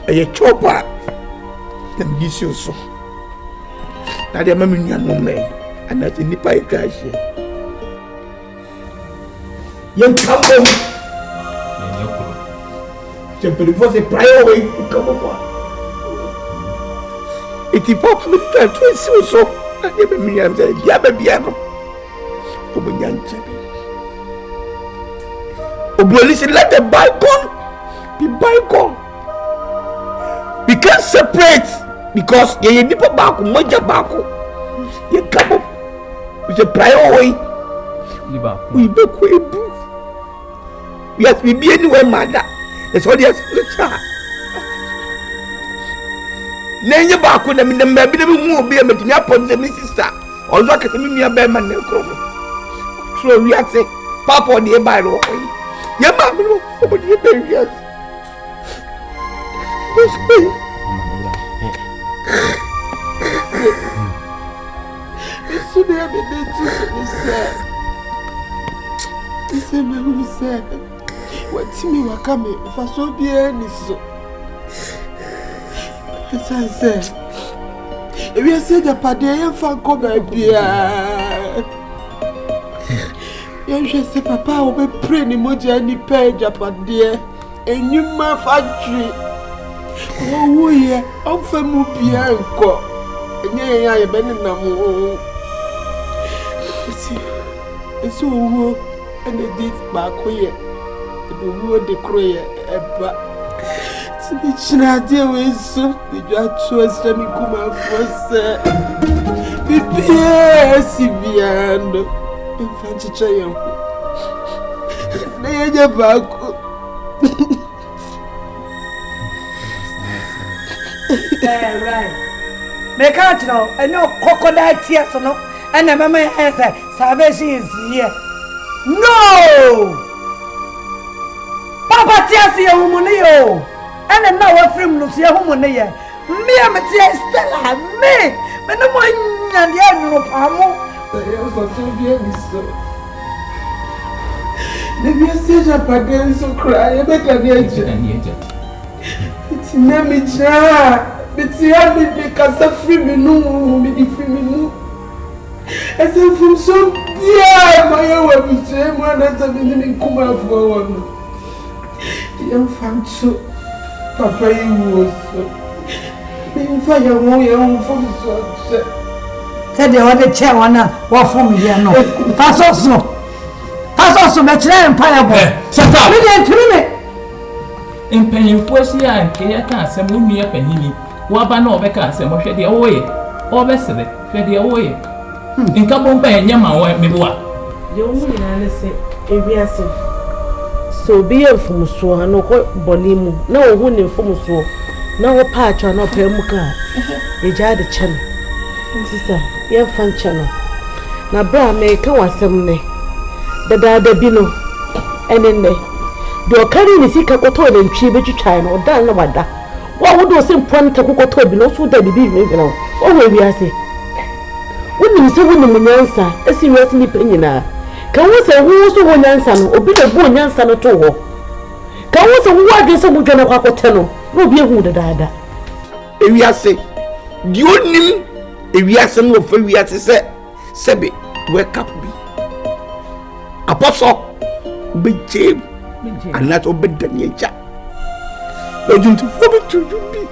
A chopper can be so. Now, the mammy no man, and that's in the pie cash. Young couple, simply was a prior way to come upon. It is possible to so. I never mean I'm saying, Yababiano. Listen, let the bygone be bygone. We can't separate because you need to back moja back. You come up with a prior way. We back way. Yes, we be anywhere, mother. That's all yes. Nanya back when I'm in the maybe the moon be a meeting up on the sister. Or look at me a bearman. So we are saying, Papa, nearby. Your mamma, over your baby. It's so near the day to say, it's a man who said, what to me were coming if I saw be any so. As I said, if you said a paddy and found cover beer. You say Papa will be praying emoji any page upon dear, and you my factory. Oh, yeah, I'm from Mupia and Co. And yeah, I am in the moon. It's so and they did back here. The wood the croy ever. It's not dear way so the judge was coming come for sir. Prepare Sibiando in Fancy Chayan. They are back. Right. Make out now, and no crocodile tears no, and the mamma has a salvation is here. No! Papa tears your woman, and now a film Lucia woman here. Me, I'm a tear Stella, me, but no one and the other no pamo. I am so dear, Mister. The message up again so cry, I make an agent. It's Namija. But you have me because of free me no, me free me no. As if from so dear, my own with him one that's a minute come out for one. The young fancy, Papa, you was so. Being fire, own from so. Said the other chair one, what from here no. That's also much empire boy. Shut up, me. In penny force here and Kaya can't send me up and he. Waba no beka se mo hwede oye obesere hwede oye nka bomba enya ma wo mebua ye wo nyina ne se ewiase so bi enfumso ha no ko bonimu na wo hu ne enfumso na wo paacha na pa mu ka eja de chano sister ye fan chano na bra me ka wasem ne dada bi no enenne do kari ni sika koto de ntwi betwitwan no dan na wada wa wo do se mpon ta kokoto bi no so da bibi me bi no o we wi ase woni se woni munyansa esi wi ase ni penyina ka wo se wo so wo nyansa no obi na bo nyansa no to ho ka wo se wo adwe se wo dwana kwakote no no bi ehu dada ewi ase di onim ewi ase no fa wi ase se sebe wake up bi apostle be jam anat obedane agya don't forget to be.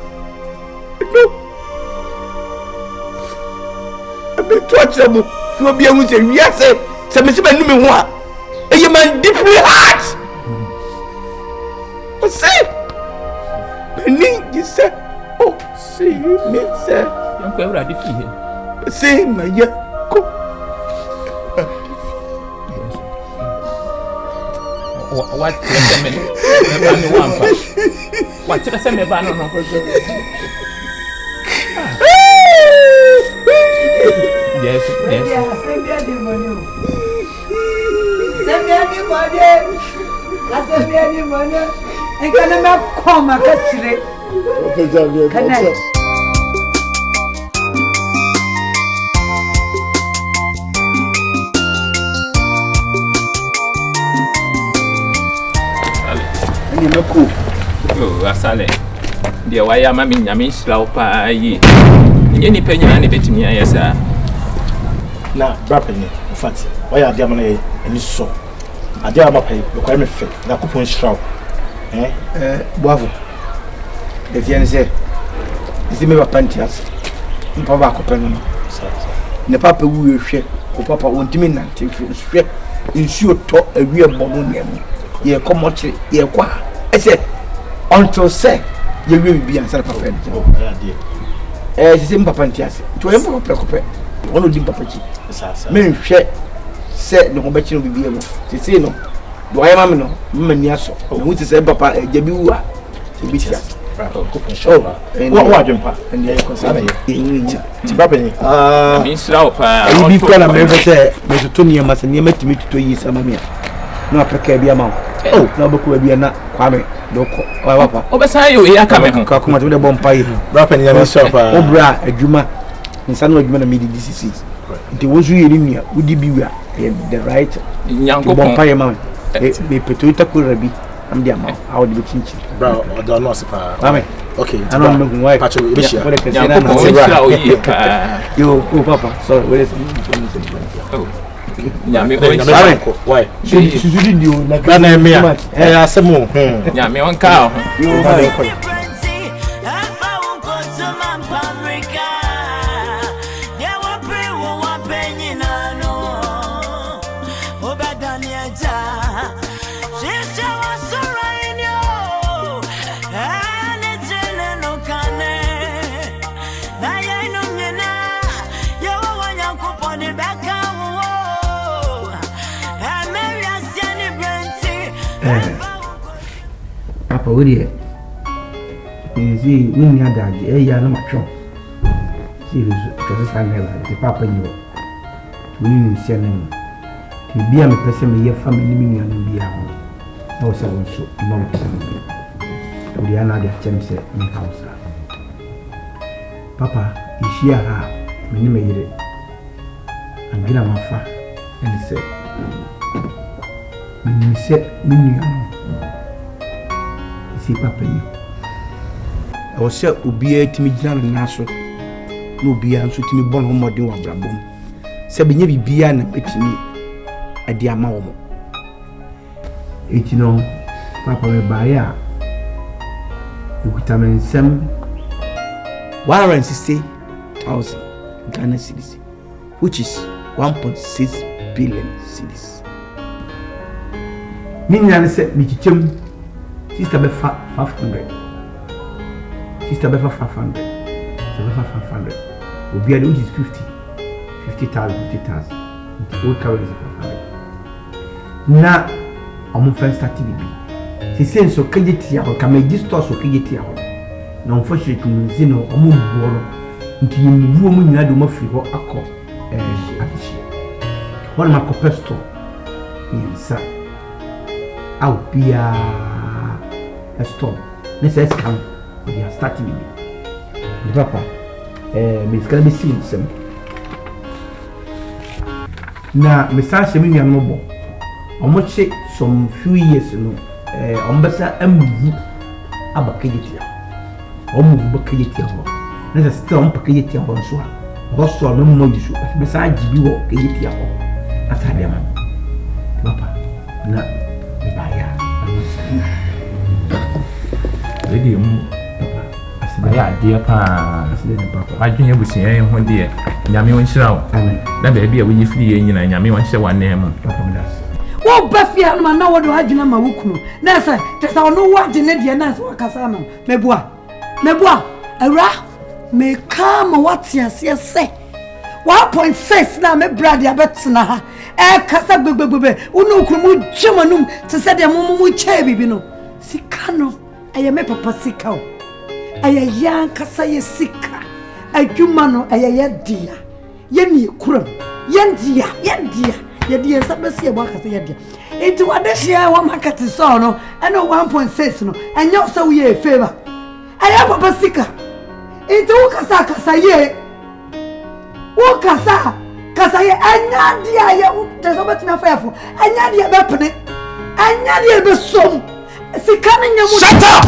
No. I be touch them. No be able to say yes. Say me say me no me ho a. E you man deeply heart. I say. Penny you say. Oh, see me say. Yan ko ewra de fi he. Say my ya ko. What me ba no wampa. What you say me ba no no. Yes. Send me the money. And can I come a catch it? Can I? Oh, asale. Dia waya mami nyame hira pa yi. Nye ni penya na betimi ayesa. Na brapeni, fancy. Waya dia mana eni so. Adia amapai, lokwa me fe. Na kupon hira. Boavo. De tiene se. Isi me papa ntias. Mpa ba ko penu. Ne papa wu ehwe. Ko papa ontimi nante hwe. Nsuo to awie bomo nem. Ye komochi ye kwa. Ese until say you will be answer papa. Isi me papa ntias. To yem papa prekope. Wono di papa chi. Me hwe se no be chi no bibie mo. Sisi no. Do I am no mani aso. Who to say papa jabi wu a. Ebisia. What jumpa? And the concern. Brapeni. Mi hira pa. I be call am ever say me to Tony mas ni metimi to yi sama me. No apeka bia ma. Oh, na boku bia na kwame doko. O papa. Obesa yo ya ka me ho. Ka kuma to de bompa yi. Brapeni ya mi hira pa. Obra adwuma. Nsa no adwuma na me di DCC. Nti wozu yeri nua udi biwa the right. Nyanko bompa yi ma. Me peto itakura bi. I'm the amount. I would be chinchi. Bro, I don't know, sir. Okay, I don't know why. Patrick, you, Papa. Sorry, where is it? Why? She did you like that name. Yeah, some more. Yeah, me one cow. Wobedane Agya Papa, what is it? See, we need that. Yeah, no matter. See, because I never. The Papa knew. We need to send him. You be a person, me, your family, me, and be a home. No, so, no, we are not the chance at my house. Papa, is she a many made it? And get a mafa, and he said, when you said, see, Papa, I was set to be a timid young naso. No be answer to me, born home or do a brabum. Sabine be an me at the amount. It you know, Papa will buy ya. You could have been some 160,000 Ghana cedis, which is 1.6 billion cedis. Meaning, said, Michim, Sister Beffa 500. Sister Beffa 500. Sister Beffa 500. Will be a which is 50,000. The old currency 500. Now, I'm first starting to be. She says so. Can you tell? Can I just toss? So can you tell? No, unfortunately, you know, I'm going to into you. Woman, I do not feel what I call one of my copesto. Yes, I'll be a storm. Let's come. We are starting with me. Papa, Miss can be seen some. Now, Miss Ashemi and Mobile. I must say some few years ago. Ombasa move abakejetia omu bakejetia ho na se still bakejetia ho so ho so no mo jisu be sa jibi wo kejetia ho atade ma papa na be baya ready mu papa asida ade pa asida papa adwenya busia yen ho de nyame won hira wo amen na ba bia wo yifiri yen nyina nyame won hye wa na mu papa me das wo bafia no na wo do adwena ma wukunu na say tesa ono wade ne de na say wakasa ma mebua awra me kama wati ase se 1.6 na me brad ya betena ha kasa gbegbegbe unu ukunu mu jemanum te se de mu che bibi no sika no eye me papa sika o eye yan kasa ye sika adwuma no eye ye dia ye ni kuram ye dia ye sabesi e bwaka se ye dia enti wade hia wa market so no eno 1.6 no enyo so we favor aya papa sika enti wo kasa ye wo kasa ye anya dia ye te so betina fafo anya dia be pene anya dia be som sika na nyamu shut up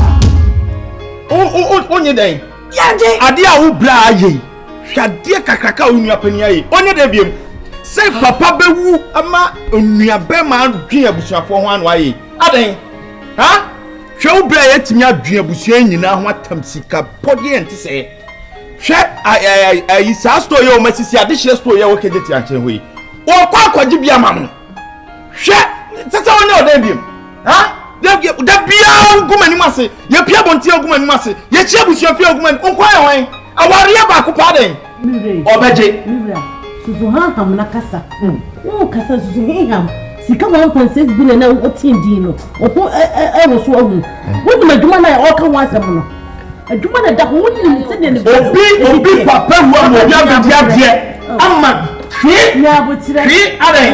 onye den ya de ade a wo bra aye hwade kakraka onua pani aye onye den biem say papa bewu ama onua be ma adwen abusuafo ho anu aye aden ha hwe wo bra yetimi adwen abusua nyina ho atam sika pode ente se hwe ayi sa store ye o masisi ade hye store ye wo kegeti anchen hoyi wo kwa akwaji bia ma no hwe tata woni odan biem ha da bia ngumani mase ye pia bonti ngumani mase ye chi abusua pia ngumani onkwa ye wan aware ye ba ko pa den obeje Suzu ham na kasa. O kasa suzu ham. Sika 1.6 billion na o tindi no. O ko wo so ahu. Wo ma dwuma na o ka wasam no. Adwuma na da wo ni se de ne. Obi papa hu amodia bedia ama hwe ya botire. Hwe are.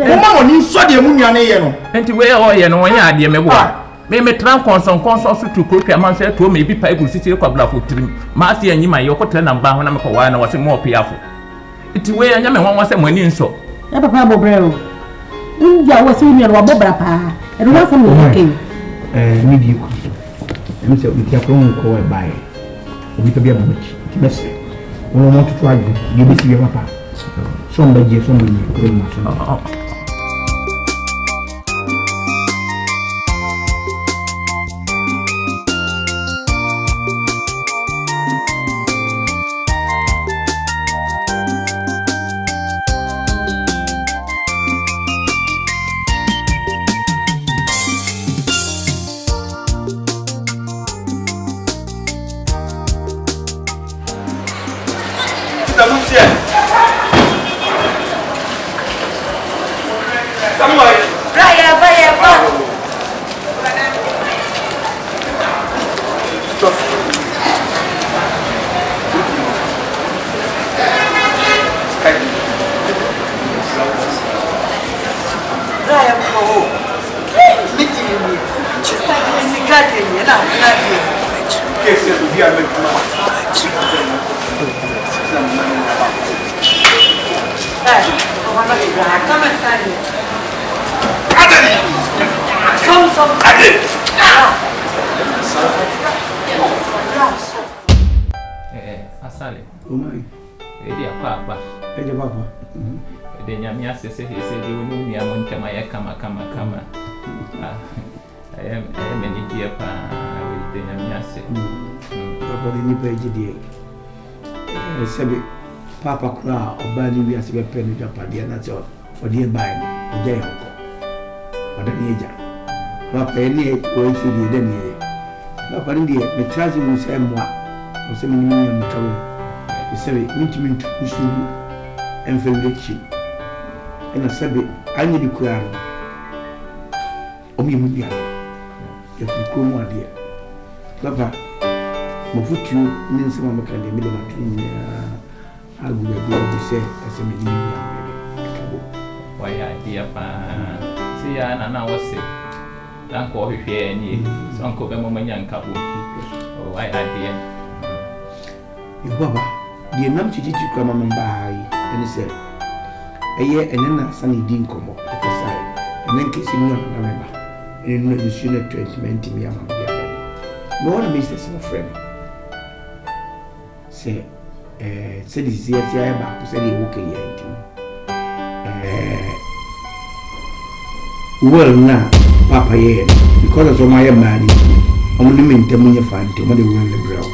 Wo ma woni so de mu nuane ye no. enti we o ye no wonya ade mebo me tran konson so to ko pia man se to me bi pa eguru sisi kwa bla fo tirim ma se anyima ye ko tele na mba ho na me ko wa na wo se mo piafo iti we anya me won wase mani nso ya papa bobrero ya wase mi ro bobra pa e ro wase mo okay ni di ku em se uti akro nko e bae obi to bia mo chi ti bese won mo tutu aju ye bi si papa so mba je so mo ni ko ma so Asale. Umai. Edi apa? Edi papa. Edi nyamia sese di unu mi amontema ya kama. Many dear pa edi nyamia se. Papa ni nipa ejidie. Sebi papa kura obani wi ase bepe no japade na cho odi bai no je yonko. Odani eja. Papa ni o si di de ni. Papa ni die me trazi mu se moa. O se mi ni mi kawo. Sebi mintu kusuru enfemlechi. Ena sebi anyi di kura no. Omi mu bia. Ya fuko mu ade. Papa mo futu ni nsema makande mi de matu agu ya bi se ase mi ni akabo wa ya dia pa si ya na wose dan ko hwehwe ni son ko be mo manya nkabo wa ya dia baba die nam chichi kwa mama mbai eni se eye enena sani din komo ekasai enen kesi no na memba eni no issue treatment mi ama dia ba no one business my friend se se dizia se ya ba ko se le wo ke ya nti well na papa ye because of my man omo ni mentem nye fa nti omo de wo le bro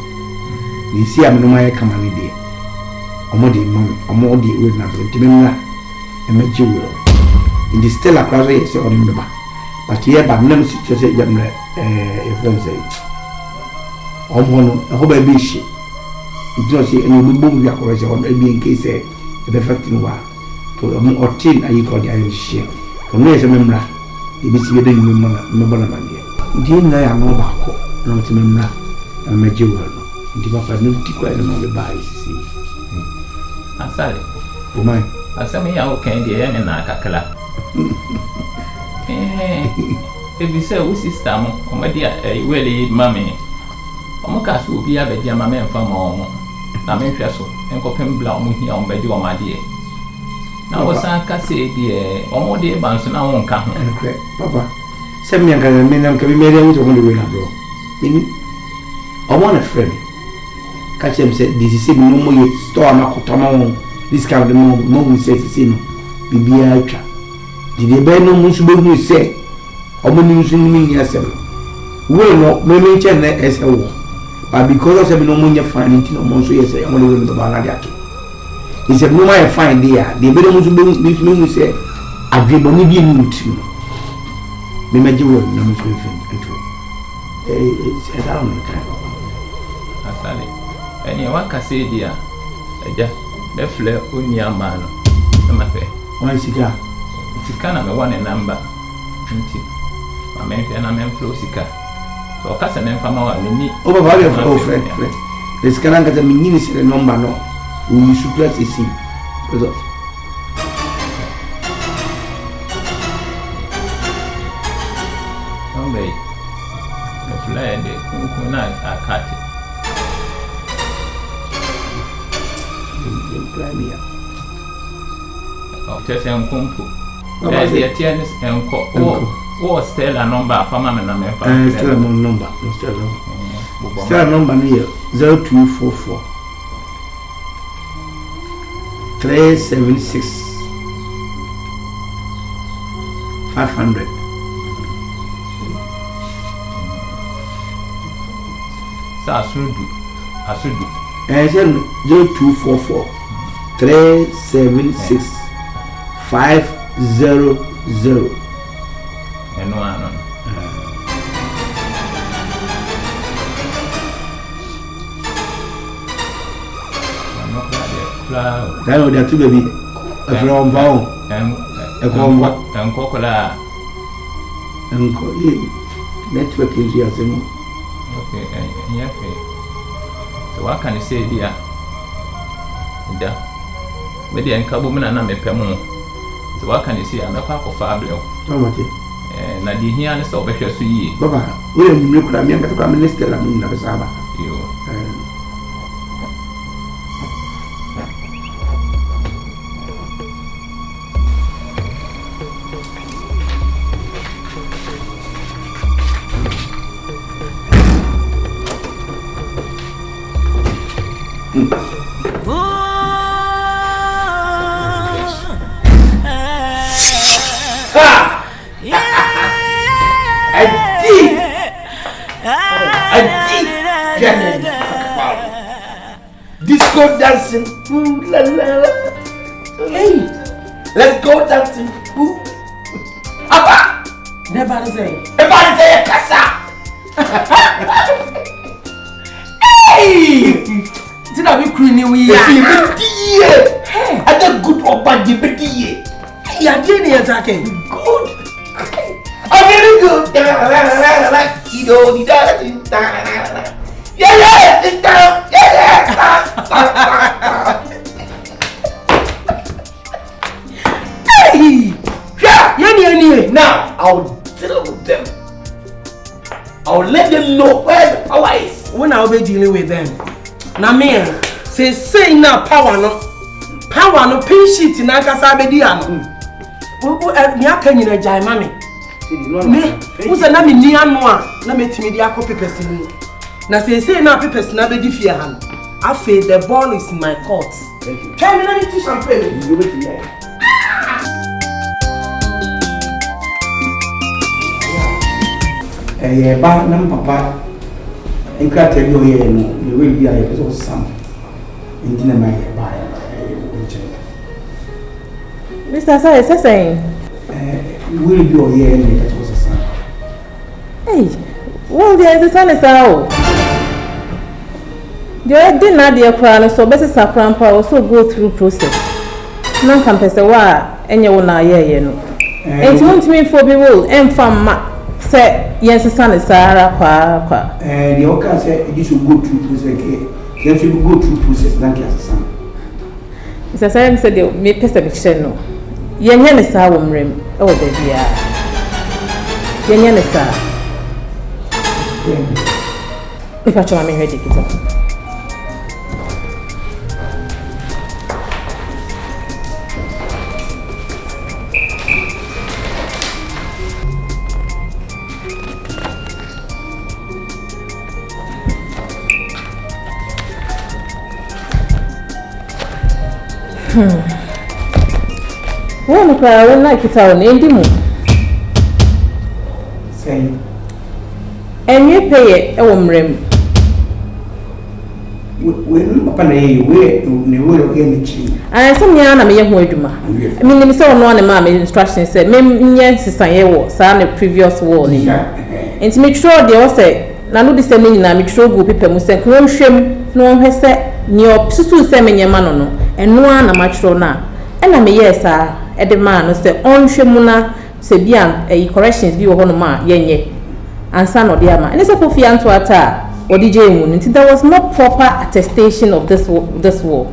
ni si am no my kama ni de omo de mom omo de we na bro nti me na e me ji wo in the still across ye se omo de ba but ye ba na si che se jamre e friend say omo no ho ba bi shi ijo se eni mo bom ya ko se omo e bi en case e be fact no wa to omo otin ayi ko de ayi shi omo se memra ibi si be de ni mo na mande ndi na ya no ba ko no ti memra na me ji wo no ndi papa no ti ko e no be ba isi asale o mai asame ya o kan de ya ne na kakala ebi se wo sister mo o ma dia wele mame o mo ka so obi abedi ama me mfa ma o mo na me hwe so enko pem bla o mo hia o bedi o ma de na wo san ka se die o mo de ban so na won ka ho papa se mi anga me na ka bi me de wo to mo de we na bro ni o mo na friend ka chem se this is no mo ye store na kotama won this kind of mo se no bibia atwa di de be no mo su be hu se o mo ni su ni ni asem we no me me che na ese wo but because of no mo nya fan nti no mo so ye se o mo le we no ba na dia to he said no my fine there the be mo su be hu se agribo ni bi ni nti me meje wo na mo so fe nto se da on ka asale eni wa ka se dia eja be fle oni ama no na fe wan sika na me one number nti ma me fe na me flow sika so ka se me fa ma wa ni o baba le for friend le sika na ka me nyini se number no we should press isi because number the fly de kuna akati Premier. Just a compu. There's a TNS and or Stella number for Mamma and Stella number. Stella number near 0244 376 500. Asudu. 0244 376 500. And one. That would have to be a from Vaughn and a combat and cocola and network is here. Okay, yeah. So what can you say, dear? Maybe I'm Kabumana, me pemo. So what can you see? I'm a pack of Fabio. Na di here and so better see. Baba, we are new Kramian, but I'm minister. I'm in the Saba. Disco dancing, ooh la la la. Hey, let's go dancing, ooh. Apa? Never say. Never say kasa. Hey, did I be cleaning we? Hey, I got good or bad, you bet ye. Hey, I didn't hear that. Good. I'm very good. Hey! Yeah. Now, I'll deal with them. I'll let them know where the power is. When I'll be dealing with them. Now, me, say now power no pin sheet in Akasabedia. Can you jai mammy? Me, who's a name near Noah? Let me tell me the copy person. Now say now papers na be diffia. I feel the ball is in my court. Thank you. Tell me let me teach champagne. You wait here. Ba nam papa enka tell you here no you will be a person sam intina my ba Mr. Sai saying you will be here no person sam. Hey, well there is a sao. The dinner dear crown so best saprampa also go through process. Non campus wa enye wona ye no. Enti won timi for be will emfa say yes son is Sahara kwa. The oka say you should go through process. You should go through process than class son. Mr. Sai said the me perception no. Yenye ne sa wo mrem e wo da bia. Yenye ne sa. If I try me ready kita. Wọ́n kọ́ àwọn náà kíta ò ní dìmú. Sẹ́yìn. Ẹ̀yin pẹ̀yẹ ẹ̀wọ̀n mìíràn. Wẹ́n papa na yẹ ne wẹ́rẹ́ yẹ ne kyi. Àyẹ̀sẹ̀ mi àná mi yẹ hu edwuma. Mi ní mi sẹ́ ọ̀nà ọ̀nà maa mi instruction sẹ́ mi nyẹ sísan yẹ wọ̀ sáà ní previous wall ni. Nti mi twerɛ deɛ ɔsɛ nanu de sɛ ne nyinaa mi twerɛ gu paper mu sɛ nkɔ nhwɛm na ɔhwɛ sɛ nea ɔsusu sɛ me nyɛma no no ɛnoa na ma twerɛ na ɛna me yɛ saa ɛde maa no sɛ ɔnhwɛ mu na sɛ bia corrections bi wɔ hɔ no ma yɛnyɛ ansa na ɔde ama ɛne sɛ kofi anto ata a ɔde gye mu no nti there was no proper attestation of this war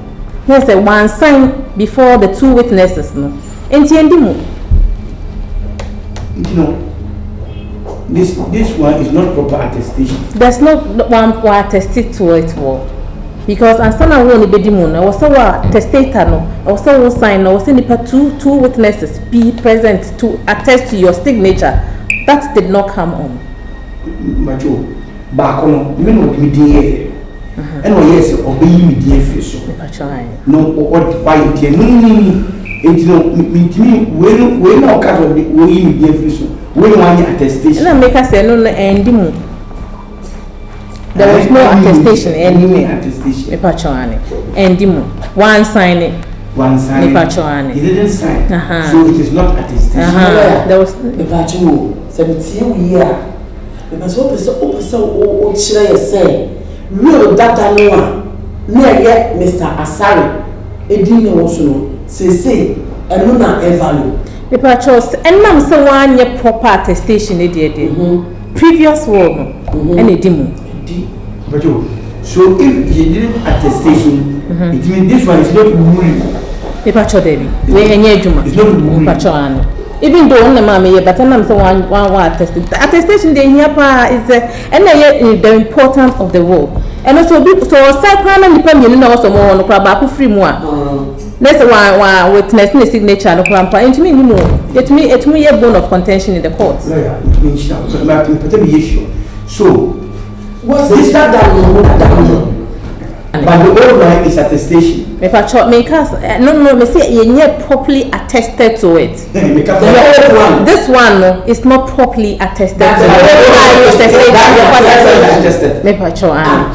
no sɛ one sign before the two witnesses no enti endi mu no. This one is not proper attestation. There's no one who attested to it well. Because and some one bedi mu na was a testator no was a sign no was nipa two witnesses be present to attest to your signature. That did not come on. Macho back on me no me dey and no yes obey me dey face so. No what buy it no when no card of the we me dey face so. When one attestation. No make us say no endimu. There was no attestation anywhere. Attestation. Endimu. One sign. One sign. He didn't sign. So it is not attestation. There was. Epacho. 17 years. Because what person o chira say. Real data no one. Na ye Mr. Asari. Edi ne wo so no. Say eno na e value. The purchase and nam say one proper attestation previous war and a demo. So if he didn't attestation, it means this one is not ruling. Pacho Debbie. We any Juma. Pacho Annie. Even though only mammy, but I'm so one attestation day here is and the importance of the world. And also so sacral and depending also more on Krabaku free more. That's why witness the signature no grandpa into me more. It me a bone of contention in the courts. So what's this that but the old line is attestation. No, me say you properly attested to it. This one is not properly attested. That's attested. Me pacho ani.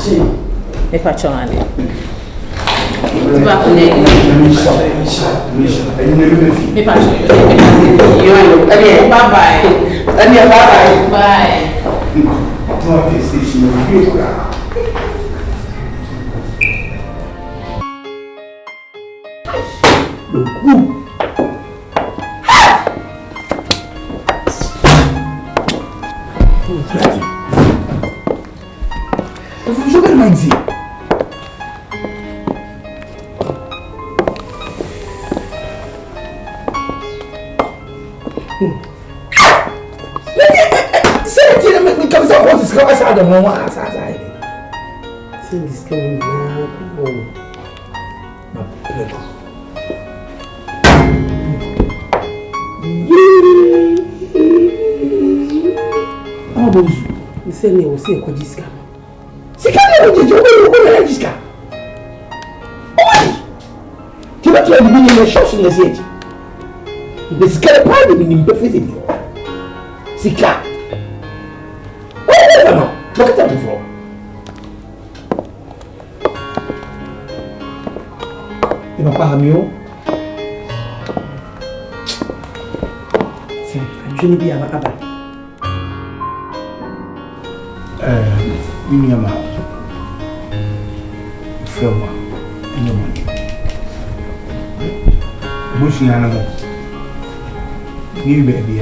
New baby,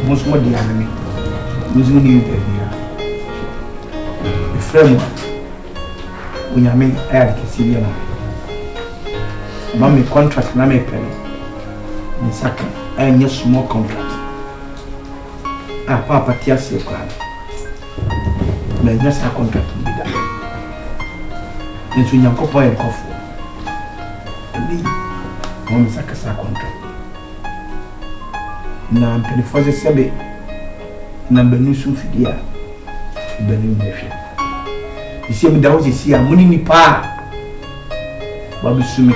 most more the enemy. Using new baby, the framework. When I make air, Cassidian, Mammy contract, Mammy penny, and second, and yes, small contract. Papa tears your clan. May just a contract to be done. And so, young couple and coffee. One is a contract. Na mpenifoze sebe na benusu fidia benu behwe isi mi dawo sisi amuni ni pa ba bisumi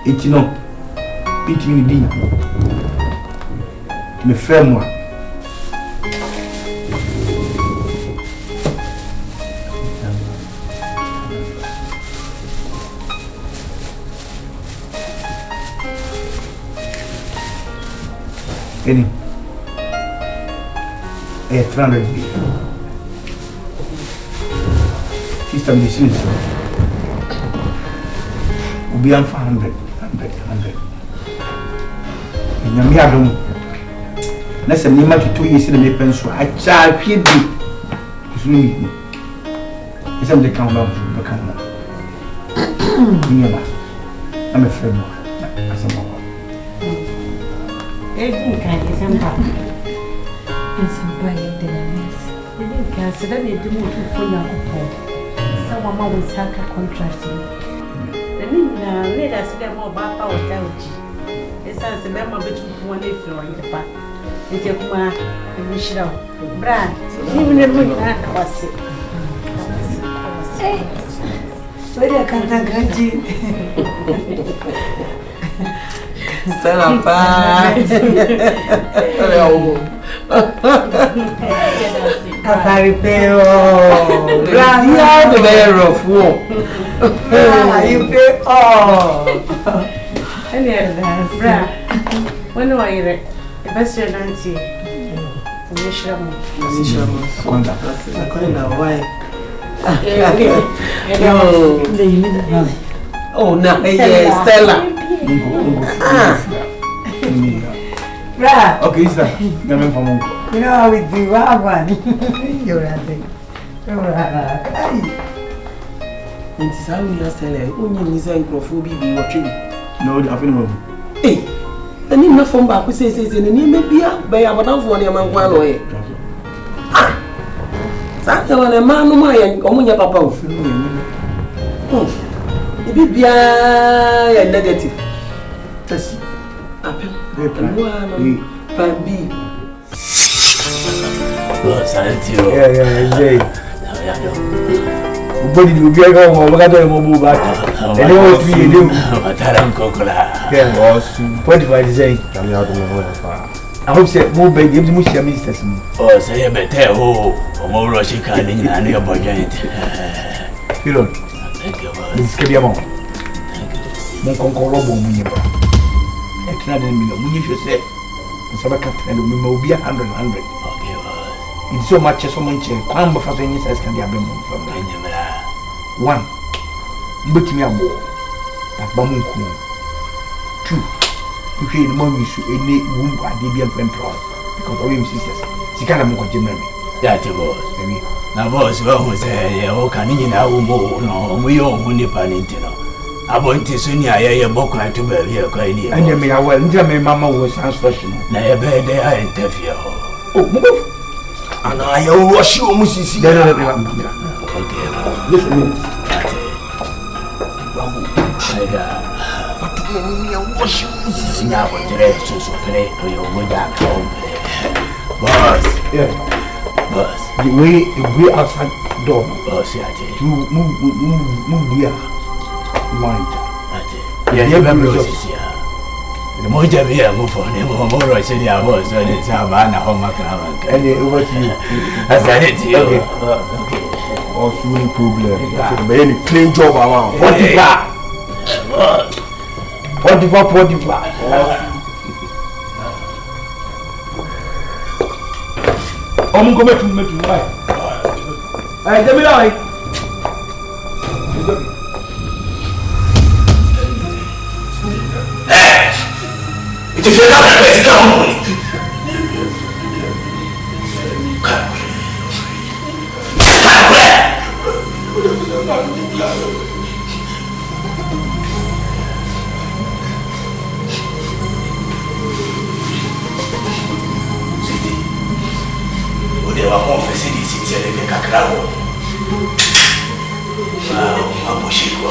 etino piti ni dinya me frère moi Any 300 billion. System decisions will be on 100. And I'm here. Let's say, you might 2 years in the pencil. I charge you. It's me. It's on the count of the camera. I'm a friend. Everything can be somehow. And somebody did a mess. You didn't consider me to move for your own. Someone will sack a contract. The need us to get more about our couch. It's as a member between one if you're in the park. You take my and we should have. Brad, even if we was sick. Where I can't grant you. Stella Paz. Asaripeo. Gradia the bear of war. You pay all. Bra, when are you the best your Nancy? Oh, no, yeah, Stella. Right. Okay, sir. You know how we do one. You're right. Nti saa wo ni asele o nyi ni say nkrofo bi bi wotwe bi. No, I feel no. Eh. Ani na fom ba ko se ni me bia be ya bodanfo ne man kwa no ye. Ah. Sa ke wana ma no ma ye o munya papa o. Ibi bia ya negative. Tasi. Apem. Plan B. Oh, Santio. Yeah. Body do be go home, we got to move back. And they want to be do. Mataram Cocola. Yeah, was 25 design. I hope say move back, give me share ministers. Oh, say better oh, more Russian calling and your boy. You know. Thank you. This can be a mom. Mon concolo bon munye ba. E tena de mi no munye hwe se. Nsaba ka tena de mi ma obi 100. Okay, boss. It's so much so much kwan ba fa so nyi size can be abem from. One. Mbetimi abo. Takba mu nku. Two. Hwe ni mo misu ene wumbu ade bi amfrem pro. Because all your sisters. Sika na mo ko jemna mi. Yeah, boss. Na boss wa ho say ye o kan nyina wo mo no mo yo ho ni pa ni ntino. Abonti so ni ayeye bokwa to ba bi e kwa ni. Anya me ya well, ntia me mama wo sans fashion. Na ye be de ha interview ho. Oh, mo go. Ana aye wo shi o mu sisi. No. Okay. Listen. Babu. Aiga. Patu ni mi wo shi o mu sisi nya bo tere so pere o yo mo ja ka o pere. Boss. Yeah. Boss. The way outside door. Boss ya te. To move here. One. Yeah, you remember this year. The moja be a move on him, more I said, I was, and it's Havana, home. And over to you. I said it to you. Okay. Also, no problem. But any clean job around. What I'm going to make you why? I tell me now. If you don't have to come on. They were more facilities in the Cacao. Wow, I'm pushing you.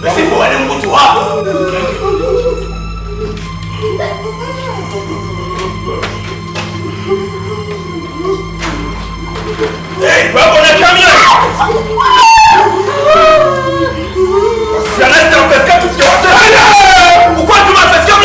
Você foi ali muito rápido. Ei, vamos na caminhada. Celeste, eu pesquei tudo que eu tenho. O quanto mais pesquei, eu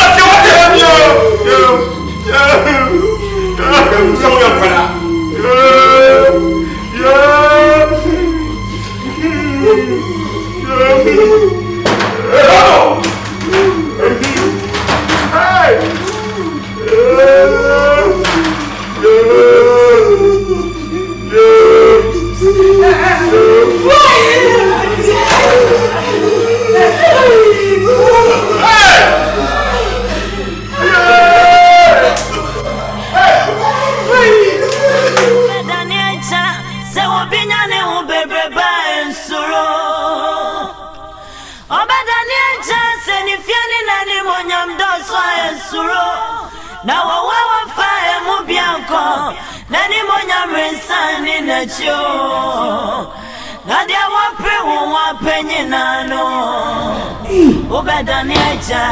Wobedane Agya,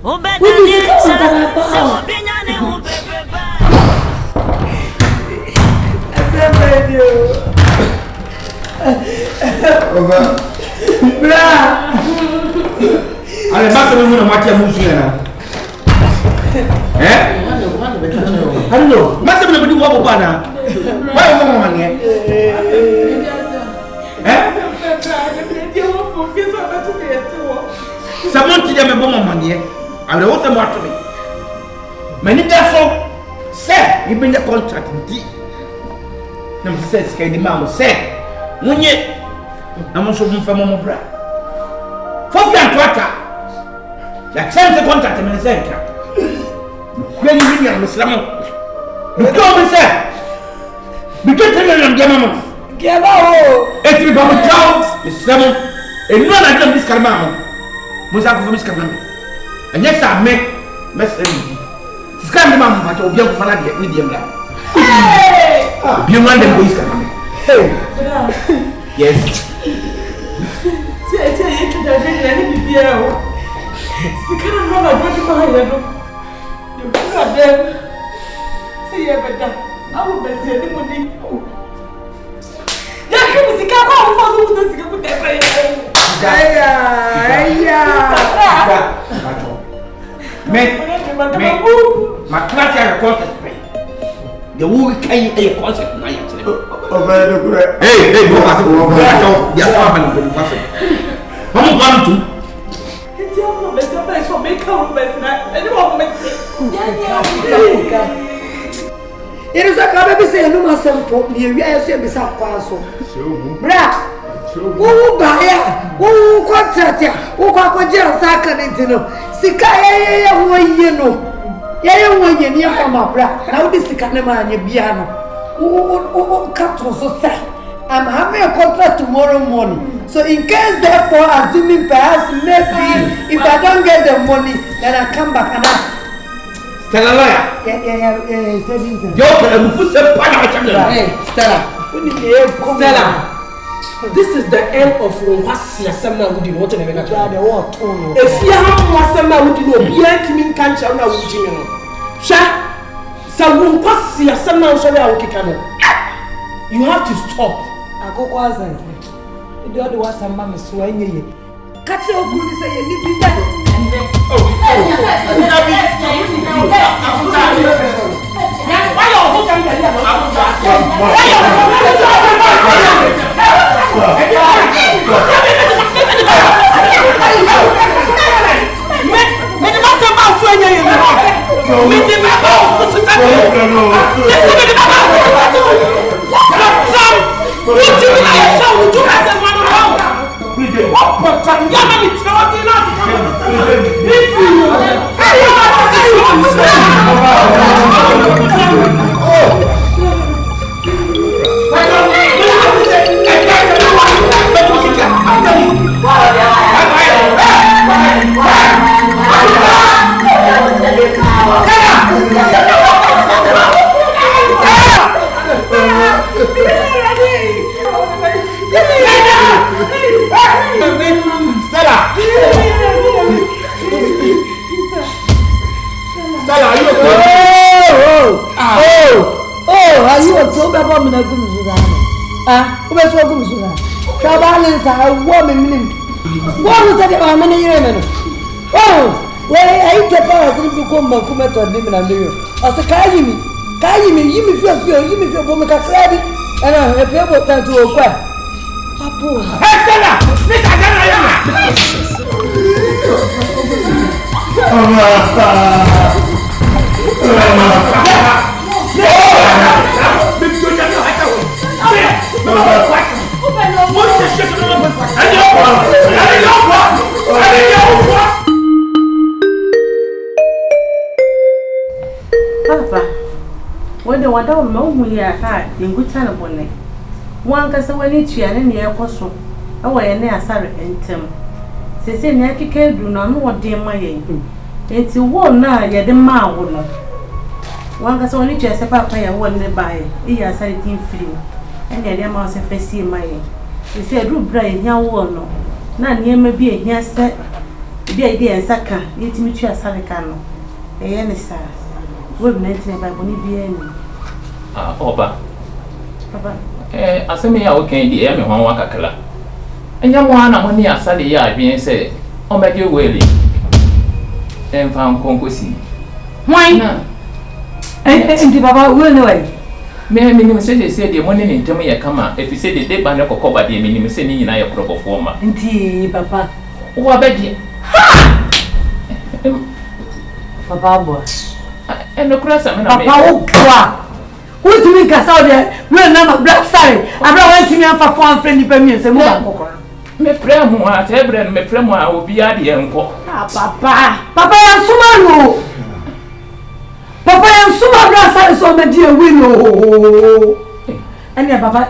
Wobedane Agya, se obinyane ubebeba. Bra. Ale basa mo na mati amusu na. I don't know. Masa mo na bidi wo baba na. Why mo mama ne? Someone to them a bomb money. I don't want them to me. Many therefore say you bring the contract in tea. Nam says, can the mamma say, Munye, I'm also from Mamma Bra. For the contractor, that sends the contract in the center. When you bring your Muslim, you told me, sir, because I'm the mamma. Get out! It's me, Baba Jones, Miss Seven, and none of them is Carmama. Musa ko fami skam na anya sa me mesem skam ma ma to obi ko fana de ni de mla bi man dem go skam na yes tie yake da gani na ni biya o sikana ma ba do ko ha ya do yo ko da se ya bada awu be se ni mo ni ya ke musika ko ho fa so to sika ko te pa ya my class has a concept. The woo can a concept. Hey, go fast. Yes, I'm going to pass it. I'm going to. It's your best for make our best. It is a baby say no more simple. You are saying beside Quaso. Bra. Who buy ya? Who contract ya? Who go jail second into no? Sika ya you know. Ya when you near from my bra. Now this sika man ye piano. Who cut so say. I'm having a contract tomorrow morning. So in case therefore assuming perhaps maybe if I don't get the money, then I come back and I Stella lawyer. Yeah, savings. Yo, I'm full of panic. Hey, Stella. Stella. This is the end of Wasi Asama who did not ever get the war. If you have Wasama who did not be a team cancer, now would you know? Sha, some Wasi Asama, sorry, I will kick him. You have to stop. I go wasn't. You don't want some mammy swinging. Catch your good say you need to gumzuza ubese gumzuza shabalenza wo meminim wo nse de ba mene yire me no we aite pa siri ko mba kuma to de na me yo ase kayimi yimi fio bo me ka krabi ana e pe bo tantu okwa apo Estela me cagana ya Papa, when the one don't know who you are, in good time upon it. One can say when it's here and near Cosso, away near Sarah and Tim. Say, say, Naki can do not know what dear my aim. It's a war now, yet the man would not. One can only just a papa and one nearby, he has a team free, and yet the mouse and face my aim. They said, Drew Brian, young one, none near may be a here set. The idea is Saka, it's me to a Salicano. A any sir. We've mentioned by Bonnie. Oba. Papa. Asemi ya oken di e me ho wa kakala. Enya mo ana mo ni asade ya adwen se o meje weli. Emfa nkonkosi. Why na? Enti baba we no way. Me ni se de mo ni ntem ye kama efi se de ba ne kokoba de me ni se ni nyina ye krobofo ma. Enti papa. Wo abedi. Papa bo. No krasa me na me. Papa wo kwa. What do you mean, Cassandra? We're not a black side. I don't want to be for one friendly permits and more. Me friend, what ever, me friend, I will be at the end. Papa, I'm Sumano. Papa, I'm Sumano, so my dear window. And your papa,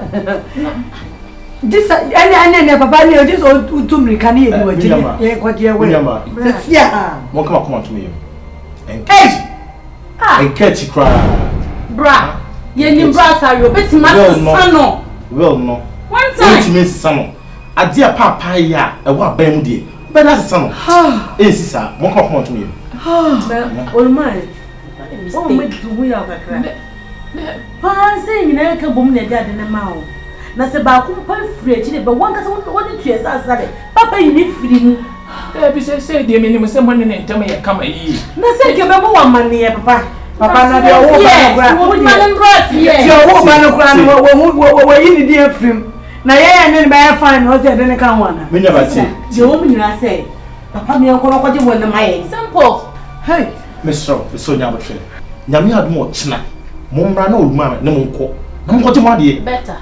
this and Papa, this old to me can hear what you're wearing. Yeah, won't come on to me. And catch you cry. Bra. Yen brasa yo beti masano well no one time it means sano adia papa ya e wa ba mu die but that's sano eh sisa mo come to me all my oh me do ya kakra pa say ni na ka bom na dia de na ma o na se ba ko pa free chi de ba wan ka se won tu esa sa de papa yi ni free mu e bi se de me ni mo se mo ne ntem ya kama yi na se ke be mo wa mane ya papa Papa na dia wo ba no gra. Dia wo ba no kra no wo yi ni dia frim. Na ye ne ba fine no say de ne kan wana. Me never say. Je wo mi na say. Papa mi enko no kwaje wo na mai. Simple. Hey, Mr. So nya botwe. Nyame adum o chena. Mo mra na oduma ne mo nko. Na mo kwaje mo ade. Better.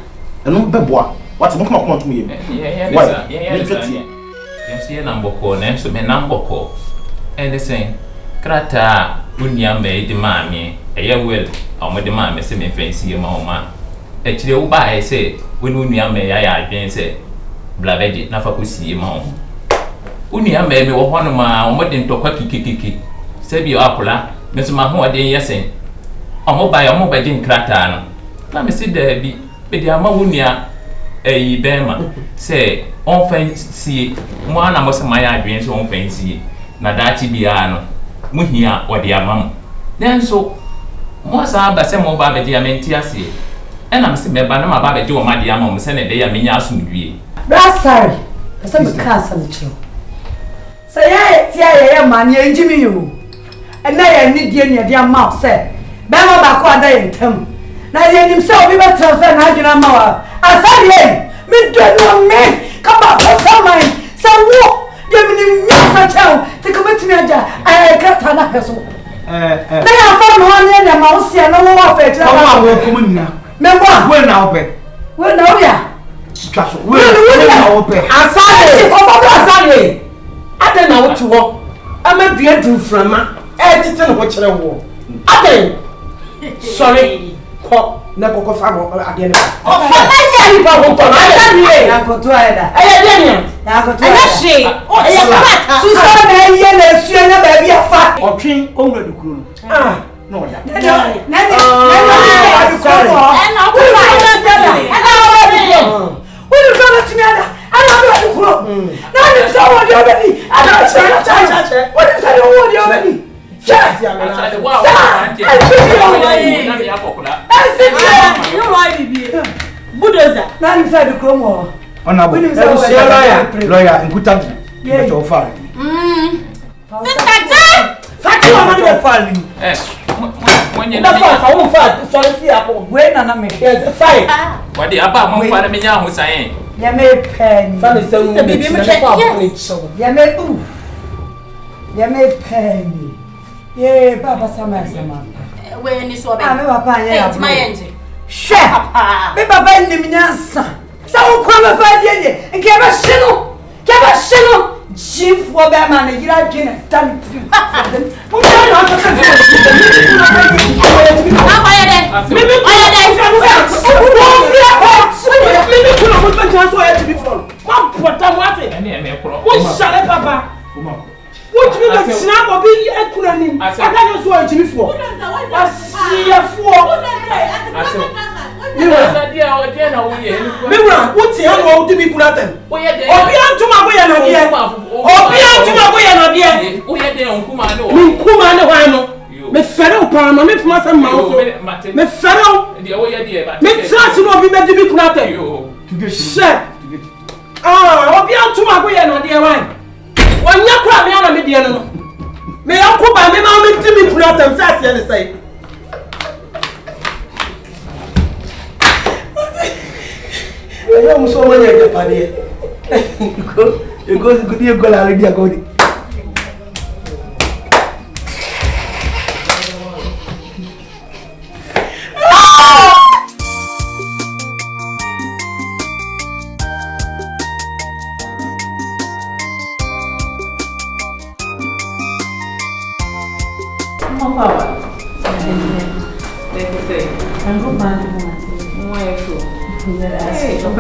Eno beboa. What mo come to me. Yes, na mboko na so me na mboko. And the same. Krata unia me di mami eye wel o de mami se me fancy ma o ma e kire wo ba e se wonu unia me ya adwen se blaveji na fa ko sie ma o unia me wo hono ma o de ntokwa kikikiki se bi akola me so ma ho de yesen o mo ba ji krata no na me se da bi be di ama unia eyi bema se on fancy mo ana mo se ma ya adwen se on fancy na dachi bia no muhia wodi amam denso mo sa ba se mo ba be dia menti ase ena me se me ba na ma ba be je o ma dia amam se ne de ya menya asumdue sorry asa me kasa no chiro say ya ti ya ma ne enjimi yo ena ya ni die ne dia ma se be ma ba ko ada yentam na ye nim se obi ba transfer na adwuna ma wa asa ye me do no me come back for my so Yemini nyasa chao tikabetimi aja krata na peso na ya fa no anya na ma osia na wo wa fe tira wa wo ko munna memwa we na ope we na oya twaso we na ope asale o ba asale ade na wo tuwo ama dua du frama tete no wo kire wo ade sorry ko na koko fa bo ade na o fa na ya ni ba wo to na ya na ko to aida de ni na ko to aida she o ya kwata su so na ye na su na ba bi afa otwen o nwura dukuru no da na bulldozer. Na inside the chrome. Honorable. Lawyer, Nkuta. Yeah. Your file. Sister Jane. Fati wa mani file. When you I won't file. Sorry, see apple. Wait, na me. Yes, file. What the about my father me nya who say? Ya me pen. File is so baby me check. Ya me Ya me pen. Yeah, Papa Sama Sama. Where ni so be. Ah, me papa ya. My engine. She. Me papa ni mnyansa. Sa wo kwa me fa die die. Nke ba shino. Ke ba shino. Chief wo be ma na yira dwene tan tri. Mo be na to ka. Ah, oya de. Mimi oya de. Mimi kuna mo pa janso ya tibi fon. Wa pota mo ate. Ene me kro. Wo shale papa. What you got snap or be a curanim? I can't so a Jimmy for. I see a four. What's the other to be put at them? Oh, yeah, to my way and idea. Oh, yeah, to my way and idea. Oh, yeah, they don't Kumano. Me fellow Parma, me must have mouth. Me fellow, me trust you will be made to be put at them. Shut. Ah, oh, yeah, to my way and idea. Why? When you cry me on a median, may I go by me now? Me to me put out them sassy and say, I am so many at the party. You go to the good idea. Go.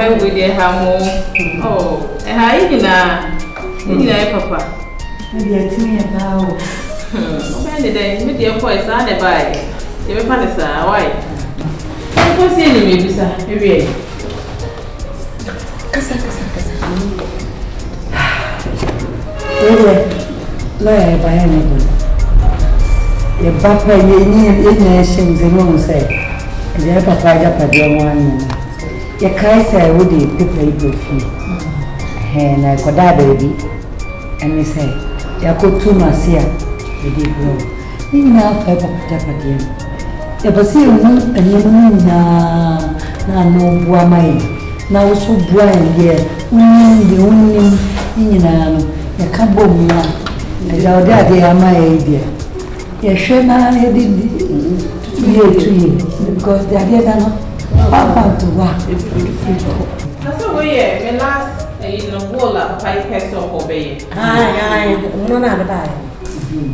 With the hamo. Oh, and I even papa. Maybe I tell me about. When the day, with your voice, I buy. You will find us, why? I was saying, maybe, sir. Maybe. Kasa. Lawyer, by anybody. Your papa, you shins and won't say. And your papa, one. Your car say, would you people go free? And I got that baby. And they say, you could too much here. They did grow. You now five up again. You but see, and you know, no, Buamay. Now, so blind here. The only you can't bomb me. And our daddy are my idea. You sure now, you did because they are there. Papa to work. That's the way. My last, wall up a pipe or obey. Aye, none of the buy.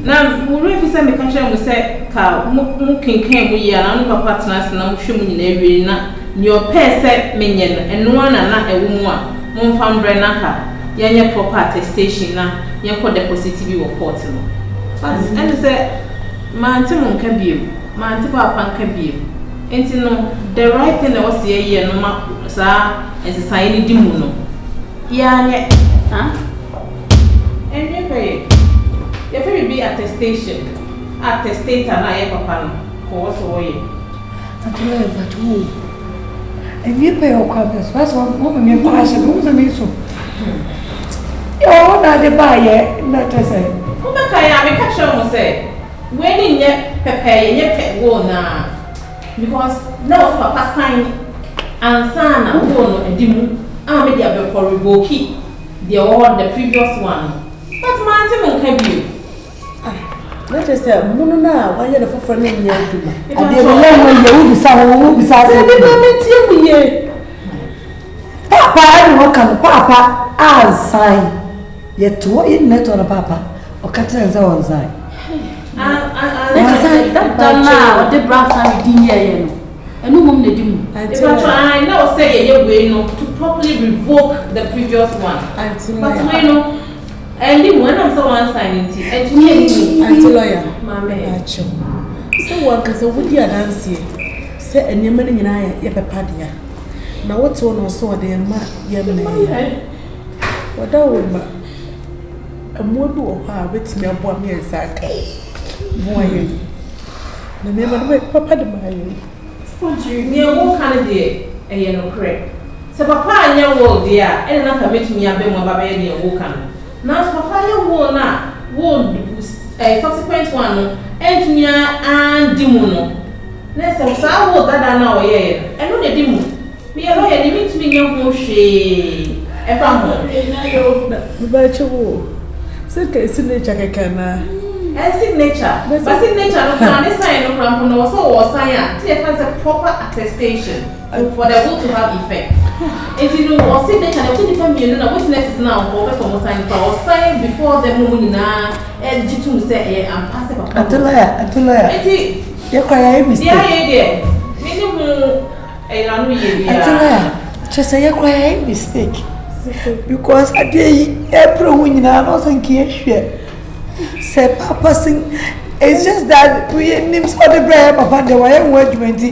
Now, we really say, me catch we say, cow, mooking came we are, and papa partners, and I'm sure in every night. Your pair set minion, and one and not a woman, one found Brenaka, young proper attestation now, young for deposit or portal. And say, my Timon can be, my Tipa can be. And you know, the right thing was here, no matter, sir, as a sign dimuno. Yeah, huh? And you pay. If it be attestation, attestate and I ever pan, for what's away. But who? And you pay your comments, first one, woman, your passion, who's a miso. You're not the buyer, not to say. Who make I am a catcher, say, when in yet prepare yet pet go now. Because no papa sign and son and one and dimu and maybe a for revoke the award the previous one. But my Timon can be. Let us say, Mununa, why you're the friend in your room. I didn't know you would be sorry. Papa, I don't know, Papa, I'll sign. Yet to what in net on a papa or Catherine on side. That now, the brass and dinner, and no one did you. I now say a way to properly revoke the previous one. But we know, and then when I'm so one signing tea, and to me, Auntie Lawyer, Mamma, so one can say, would you dance here? Say, and your money and I, your papadia. Now, what's one or so, dear, ma, young man? What a more do a with me about me as I boy. The name of my papa, the my. Near what kind of day? no correct. So papa anya wo dia ene na ka metumi abe mo baba ye de wo kan. Na so papa ye wo na wo subsequent one no entumi andi mu no. Na se sa wo dada na wo ye eno de di mu. Me ye lo ye ni metumi nya ho hwe. E fa mo. Na yo ba chewo. Se ka signature kana. Signature. But signature no can any sign no cramp no so sign it has a proper attestation for the will to have effect. If you know or signature na we define you na witness is now for person sign or sign before the moment na jitu say am pass papa. Atulaya. Eti ye kwaya mistake. Yeah there. Me no anu ye bia. Atulaya. Chese ye kwaya mistake. Because ade April hu nyina no sanki ehwe. Say papa sing, it's just that we names for the brand papa the way word twenty.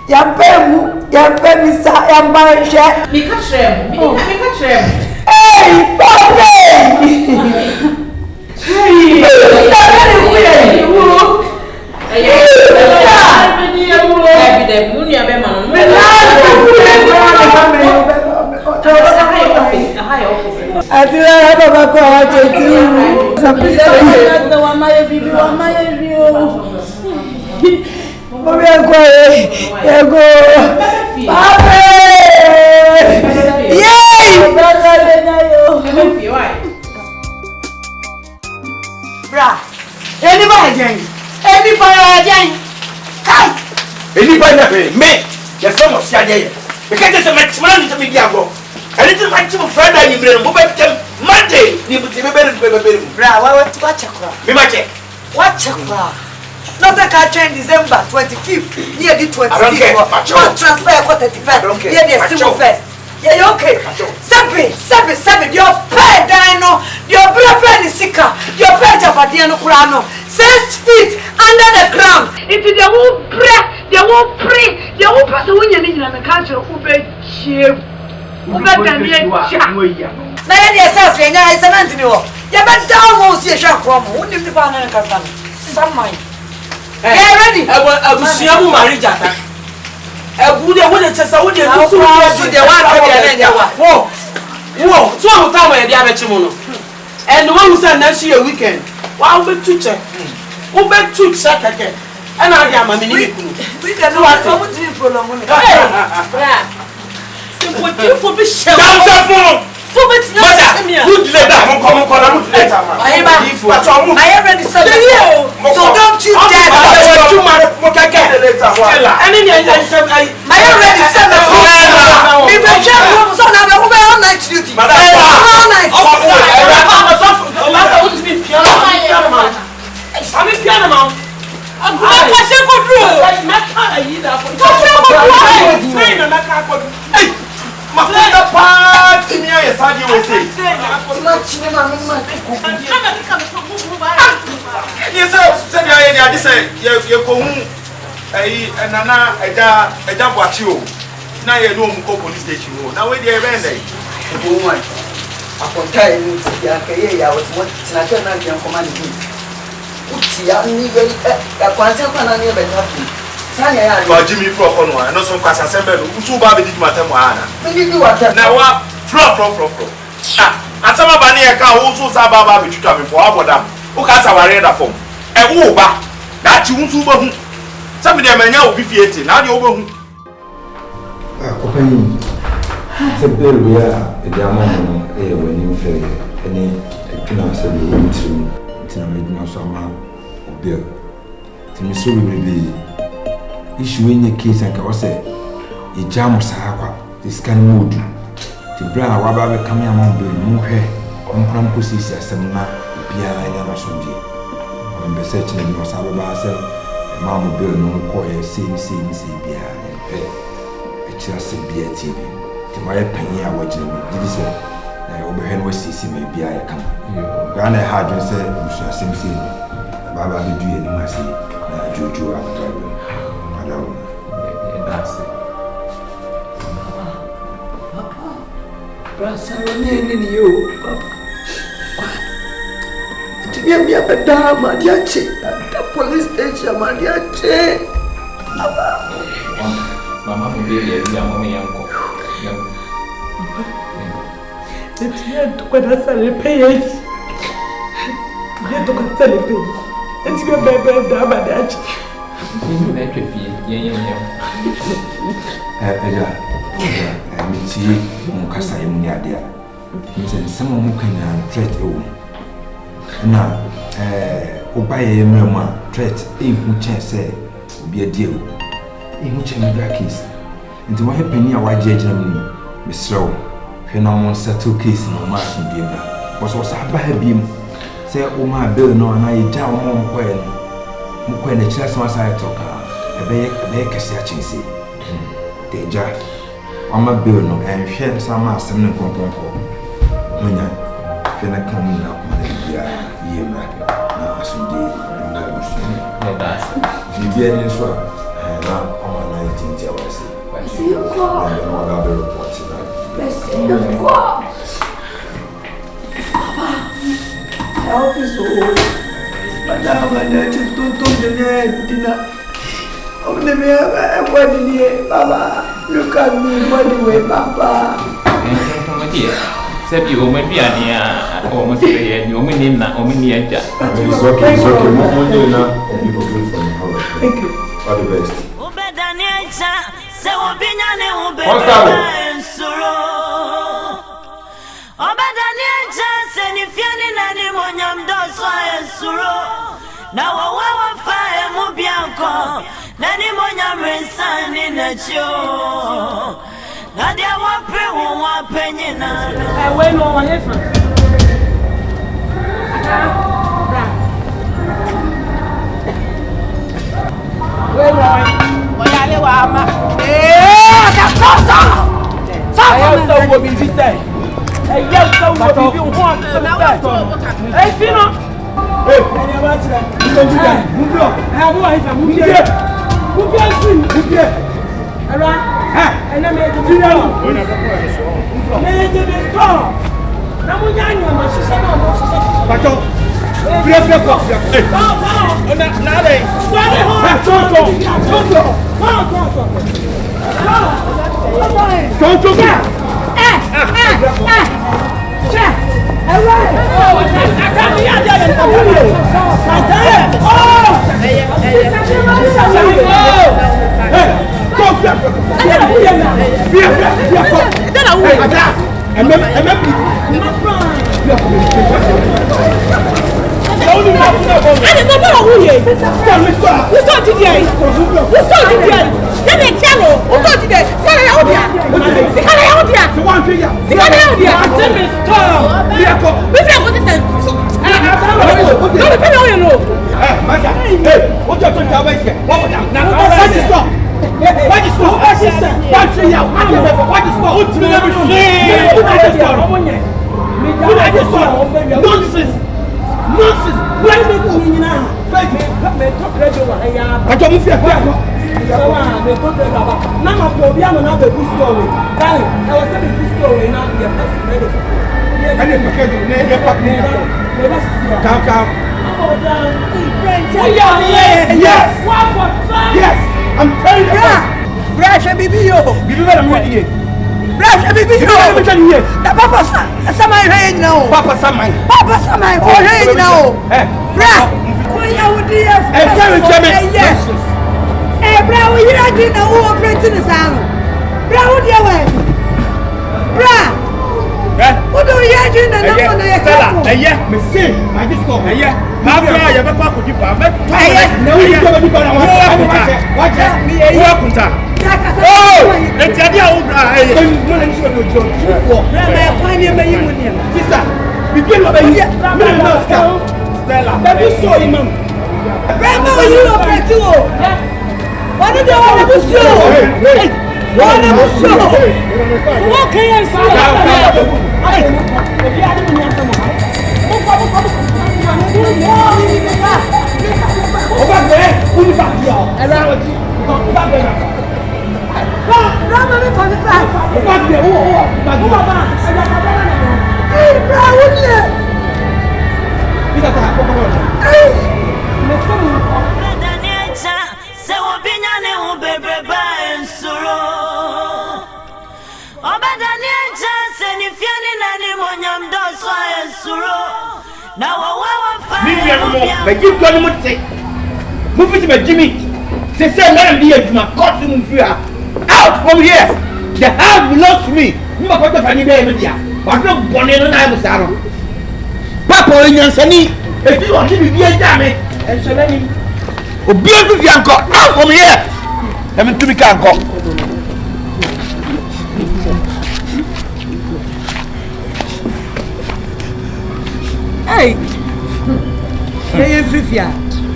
Yampemu, yampemisa, yambansha. Me catch them. Me catch them. Hey, papa! Hey! Atira baba ko ajetu. Sapisa wa maye bibi wa maye bio. Obi ko ego. Papa! Yay! Baba lena yo. Bra. Anybody Kai. Anybody me. Yes, some of Sadia. Because it's a maximum to be diabo. And it's a maximum Friday you bring Monday. You put him better. Bra, what chakra? Me mache. What chakra? Not a catcher in December 25th. Near the 25th. I don't care. Not transfer for 35th. Near the civil first. Yeah, you okay? Seven. Your pet dino, your brother is sicker, your pet Japadiano Kurano, 6 feet under the ground. If they won't pray, they won't pass the winning in the country who bed cheap. Who got them here? Now, yes, I said, Antonio, you're back down, won't see a shark from who live the banana castle. Some mine. Get ready. I will see you married. Ebude wode chesa wode kusu de wa ka de na wa wo so ho ta we dia bechi mu no and when we say next year weekend wa wo betu che wo betu che keke e na dia mama ni kunu weekend no wa so mo ti problem no bra simple ti fo be share so bet no good later mo ko na good later ma ayi ba I already said so don't you dare to mo keke later wa any I already said that me be check room so na we all night duty all night last would be piano man I mean piano man I'm going to go through my car yi da for train na car go hey Mafunda party ni ya sadi we say. Machine ma ma ko. Yes sir, say ya this ye ko hu nana eja boachi o. Na ye no mu ko police station o. Na we dey bend dey. Ko hu ai. Akonta ni ti ya ke ye ya what tina ke na dia command ni. Uti ya ni very ya kwanse kwa na ni be happy. Sanya ya. Wa Jimmy Fro ko no a no so kwasa sembe no. Usu ba be di matem wa ana. Ndi water. Na wa fro. Ah, asama ba ne e ka wo so sa ba be twitwa me for abodam. Wo ka sa ware da fom. E wo ba. Da chi unsu ba hu. Sa me de manya obi fiete. Na de wo ba hu. Ah, opani. Se bel we a de amamo e wani fe ene tuna se be wintru. Tina me dina so ma obi. Timi so be issue in the case and can say a jam of Sahakwa, this kind of mood. The brown Wababe coming among the moon hair, on Crampusis as some man, Pia and Amasundi. When the searching in Masaba said, Mamma Bill no quiet, same, Bia and pay. A just be a TV. To my penny, I watch him. Did he say, I overhead was see may be I come. Granny had you said, you shall see Baba be doing my see, Juju after. Brasaro nini yo Tibi ya beda madiache the police station madiache Mama dia dia mama yanko. Etienne to kwada sale pay. To kwada sale pay. Etienne bebe da ba da chi. Ni na twefie yen. Miti mu kasa yi mu ni ade a. Nti nsɛm mu kan na threat ewo. Na obaye mmerɛ mu a threat ehu kyɛ sɛ obi adi ewu. Ehu kyɛ mega case. Nti wɔhɛ pani a wagye agyina mu ni mesrɛw. Hwɛ na mo settle case na mo aso bi bra. Wɔso sa ba ha bi mu. Sɛ o ma bill no na ye gya mo mo kɔɛ no. Mo kɔɛ na kyerɛ sɛ wasa ayɛtɔ ka. Ɛbɛyɛ kɛse akyɛnse. Deja ama bill no hwɛ sama asɛm ne nkonkonko. Nonya hwɛ na kan mu na kuma bia yie mra na asomdie na busu. No das. Bibia ni so na ɔma na tinti a wɔse. Siko. Na no ga be report na. Siko. Papa. Help us all. Madame tonton de dina. On ne me what did Baba? Look at me, what do we, Papa? Sebi o me biani a o mo se ye ni o me ni na o me ni aja. It's okay. Mo ni na you go good for me. Thank you. All the best. Wobedane Agya se obinyane ube ensuro. Wobedane Agya se ni fiani na ni monyam doso ensuro. Na wa fa emu bianko na ni monyam resani na chio. Na dia wa pre wa penyina. We no one here. Oyale wa ama. That's awesome. Ayo so wo bi say. Ayo so wo bi ho an so. Eh fino. Ani aba tira. Mo bi da. Mo bi o. Mo wa ifa mo bi. Mo bi asin. Mo bi. Ara. Ena me do bi o. Ona ka ko so. Me do bi so. Na mo nya nya ma sise na mo sise. Pato. Fie ko. Ona na dai. Sorry ho. Tonto. Yes, I'm telling you. Brasha bibi yo. Bibi wala mwidi. Brasha bibi yo. Da papa samai he na o. Papa samai. O he na o. Bra. Ko ya wudi ya. Yes. Bra wo yira di na wo operate ni sa no. Bra wo dia we. Bra. Odo ya di na na mo na ya ka. Me say, I just go. Ma bra ya be pa ko di pa. Na wo di ba di ba na wa. Watch me. Wo kunta. Oh! Eti adi a wo bra eh. Mo na nso do jo. Bra ma kwa ni me yi mu ni. Sister, bibi lo be yi. Me na Stella. Baby so imam. Bra ma wo yi operate o. Wani de wani busu. Wani busu. Wo kan yan si. Obi adi mo nyansa mo. Oba gbe, uni ba dia. Era oji. Oba gbe na. Rama mi fa mi fa. Oba gbe o. Ba gbe. Oba ba. Eda ka ba na. Bra wo ni e. Ida ta ko ko. Me so mo. Wobedane Agya se obinyane ube ensuro. suro. Now our fire. Me give you no say. Move it to Jimmy. Say let me here to my court room here. Out from here. The house belongs to me. You are going to find me there. But no bonnet no I was out. Papa in your sonny. If you want to be a damn and so many. Obey with your uncle out from here. Let me to be can't. Hey, hey, Fifia.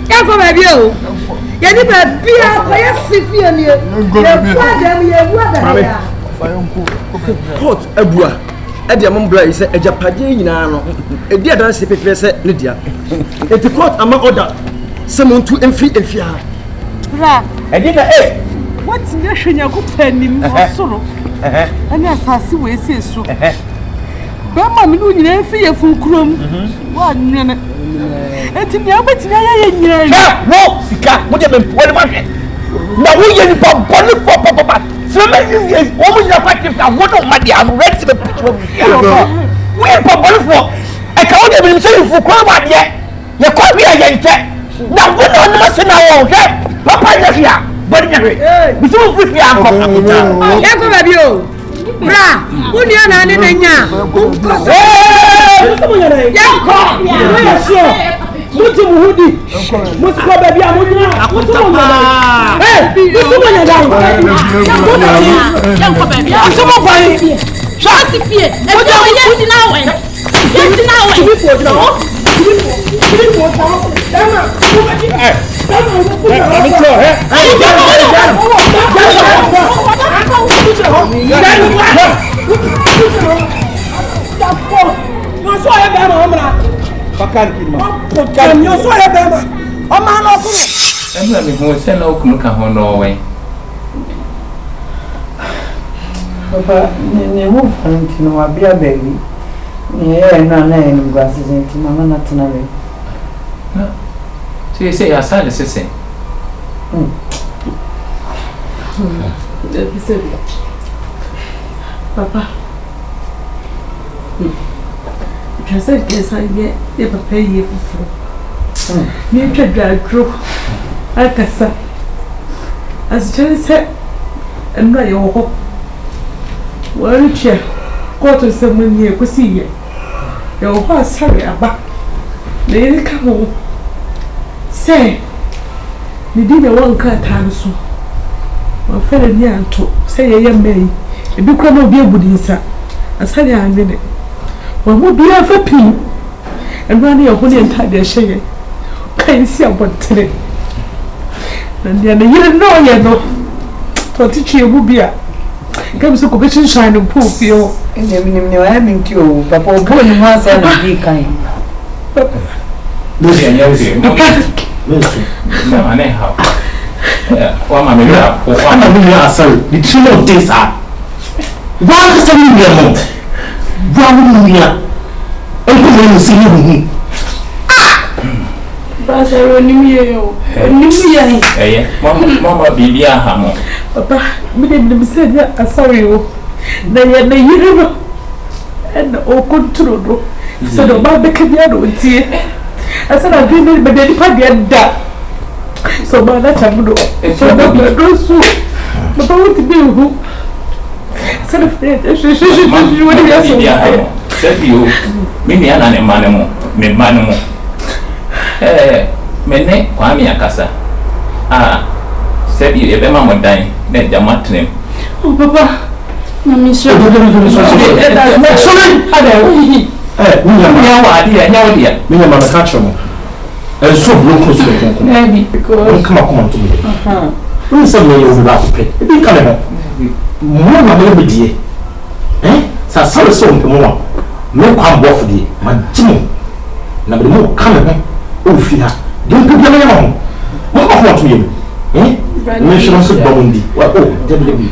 Come from baby, oh. You need to be a quiet Fifia near. Hot Abua. Edia Mumbra is a Japadi in Ano. A dear dance if it said Lydia. If the court among order, someone to enfree and fear. I did a what's the nation you could pen him for solo? And as I see, we say so. Bama mi nu nyina fi ye fun krom wa nwene enti mi abeti na ye nyina no sika mo de me wole ma hwe na wo ye ni bobole pop so many years o mo nyina kwati fa wo do ma de am ready to be picture we bobole fo e ka wo de me say fu kwa ba de ye kwa bi aye nte na wo no no se na wo hwe papa ye hia body nya hwe bi so fu fi anko e ko ba bi o bra uni ana ni nanya yanko ya so muti muhudi muti ko ba bi amunya muti mo muti mo nya dai yanko ba bi muti mo bari shati fie e bi o yesi na we Papa, ne move to no abia baby. Yeah, no, no, glasses into Mamma not to know. So you say your son is saying. Papa. Just said yes, I get a pay you for. You can drag through. I can say, as Jenny said, and not your hope. Well, chair, go to someone here to see you. Your horse, sorry, about. Lady come home. Say, you didn't want cut time so. My friend here to say a young man, if you cannot be a good answer, as I am in it. One would be a for pin and run your holy entire share. Can you see about today? And then you know, you know, for teaching you will be a comes to competition shine and poop you. And then you are having to Papa Bonnie once and be kind. Lucy, no, anyhow. I'm sorry. The three of days are 1 million. Uncle, see you. Brother, New Year, Mamma, baby, Hammer. Papa, me didn't say that. I'm sorry. They you know, and all control. So the baby can be out with you. I said, I've been but then I get that. So, by that time, no, so don't so. But I want to be who? Said if you would have said you, maybe an animal, me manimal. Mene, Kwame Akasa. Ah, said you, if Mamma dying, then the matrim. Oh, Papa, I'm sure. And so local to maybe because come on to me. Some may over pay. It be coming. More my dear. Eh? So more. No come off the my Jimmy. Now the more coming. Oh, fear. Don't put them along. What want to you? Eh? Mention of Bondi. Well, oh, definitely.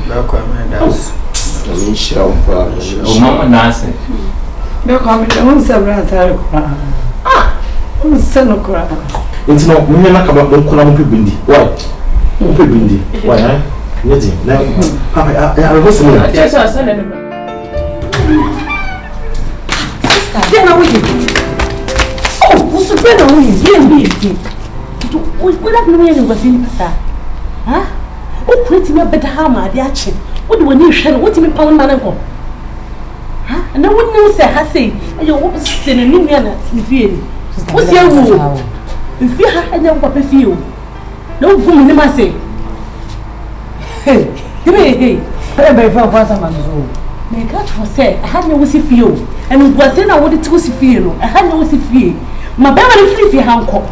Oh, Mamma Nancy. No comment on several. It's no crap. It's not we never come up don't call them people. Why? People. Why? Nothing. Now, Papa, I was listening. Sister, then I will. What have you was in Passa? Huh? Oh, pretty me better hammer, the action. What do you share? What do you mean, Pound Manago? Huh? And I wouldn't know, say, I say, and you're opposite in Indiana, if you. What's your rule? If you had no what with you. No woman, you must say. Hey, Pray for what I'm doing. My God was said, I had no wussy feel, and was then I wanted to wussy feel. I had no wussy feel. My baby free for Hancock.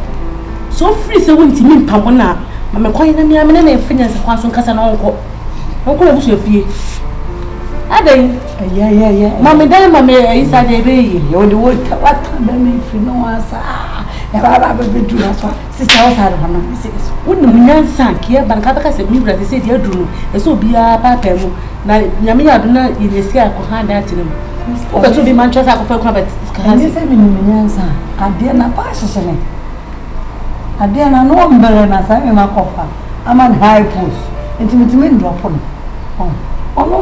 So free, so went to me, Pamona. Mamma calling me, I'm in a finance of Quanson Cassan Uncle. Uncle was your fee. I think, yeah. Mamma, then, Mamma, inside the baby. You're the word, what can I make for no answer? If I have been to us, sister, I had 106. Wouldn't we sank here, but Cabacas and me, they said, you're doing, and so be a papa. Now, Yamia do not in the sky could hand that to them. But to be Manchester, I prefer Cabot. Can you say me, answer? I dare not pass a I dare not know better than I am a copper. I'm on high post. Intimate drop on. Oh, no,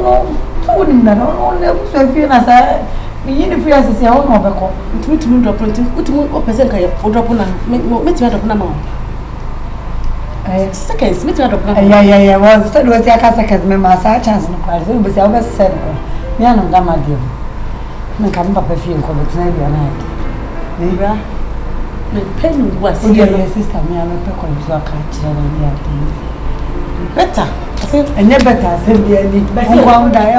told that all never so feel as I. You need to say, oh, no, Becco. It will drop on what percent or drop on make me out of Namon. Seconds, me out of Namon. Yeah, well, the third was the Casacas, my chance and cries, it was always said, Yan Gamma dear. Make a papa feel for the time your night. Maybe the pen was your sister, me, I'm a peckle, so I can't tell them. Better, I said, and never better, I said, the wound die.